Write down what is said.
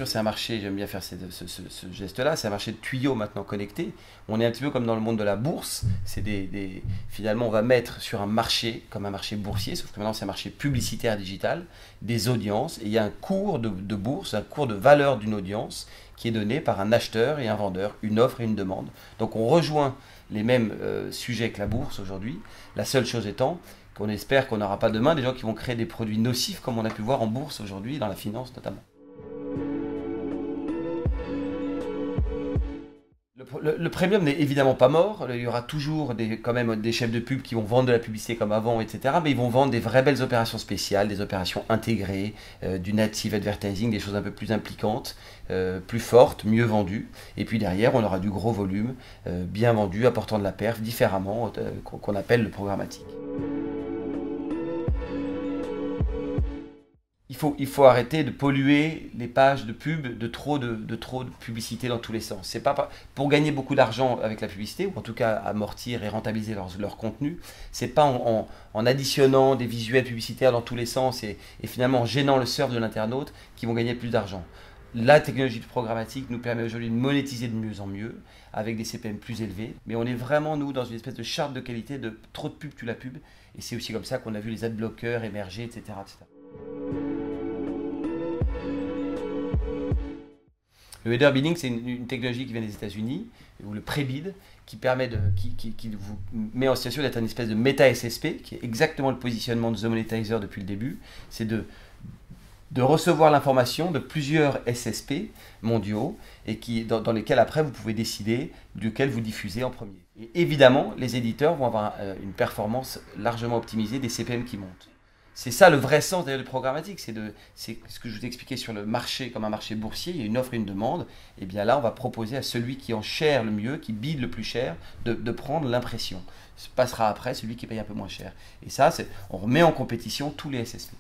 sûr, c'est un marché, j'aime bien faire ce geste-là, c'est un marché de tuyaux maintenant connectés. On est un petit peu comme dans le monde de la bourse. C'est finalement, on va mettre sur un marché, comme un marché boursier, sauf que maintenant c'est un marché publicitaire digital, des audiences. Et il y a un cours de bourse, un cours de valeur d'une audience qui est donné par un acheteur et un vendeur, une offre et une demande. Donc on rejoint les mêmes sujets que la bourse aujourd'hui. La seule chose étant qu'on espère qu'on n'aura pas demain des gens qui vont créer des produits nocifs comme on a pu voir en bourse aujourd'hui, dans la finance notamment. Le premium n'est évidemment pas mort. Il y aura toujours quand même des chefs de pub qui vont vendre de la publicité comme avant, etc. Mais ils vont vendre des vraies belles opérations spéciales, des opérations intégrées, du native advertising, des choses un peu plus impliquantes, plus fortes, mieux vendues. Et puis derrière, on aura du gros volume, bien vendu, apportant de la perf différemment, qu'on appelle le programmatique. Il faut arrêter de polluer les pages de pub de trop de publicité dans tous les sens. C'est pas pour gagner beaucoup d'argent avec la publicité, ou en tout cas amortir et rentabiliser leur contenu. C'est pas en additionnant des visuels publicitaires dans tous les sens et finalement en gênant le surf de l'internaute qui vont gagner plus d'argent. La technologie de programmatique nous permet aujourd'hui de monétiser de mieux en mieux, avec des CPM plus élevés. Mais on est vraiment, nous, dans une espèce de charte de qualité de trop de pub tue la pub. Et c'est aussi comme ça qu'on a vu les adblockers émerger, etc., etc. Le header bidding, c'est une technologie qui vient des États-Unis, ou le pré-bid, qui vous met en situation d'être une espèce de méta-SSP, qui est exactement le positionnement de The Monetizer depuis le début. C'est de recevoir l'information de plusieurs SSP mondiaux et dans lesquels après vous pouvez décider duquel vous diffusez en premier. Et évidemment, les éditeurs vont avoir une performance largement optimisée, des CPM qui montent. C'est ça le vrai sens d'ailleurs du programmatique, c'est ce que je vous ai expliqué sur le marché comme un marché boursier, il y a une offre et une demande, et bien là on va proposer à celui qui en cher le mieux, qui bide le plus cher, de prendre l'impression. Ce passera après celui qui paye un peu moins cher. Et ça, on remet en compétition tous les SSP.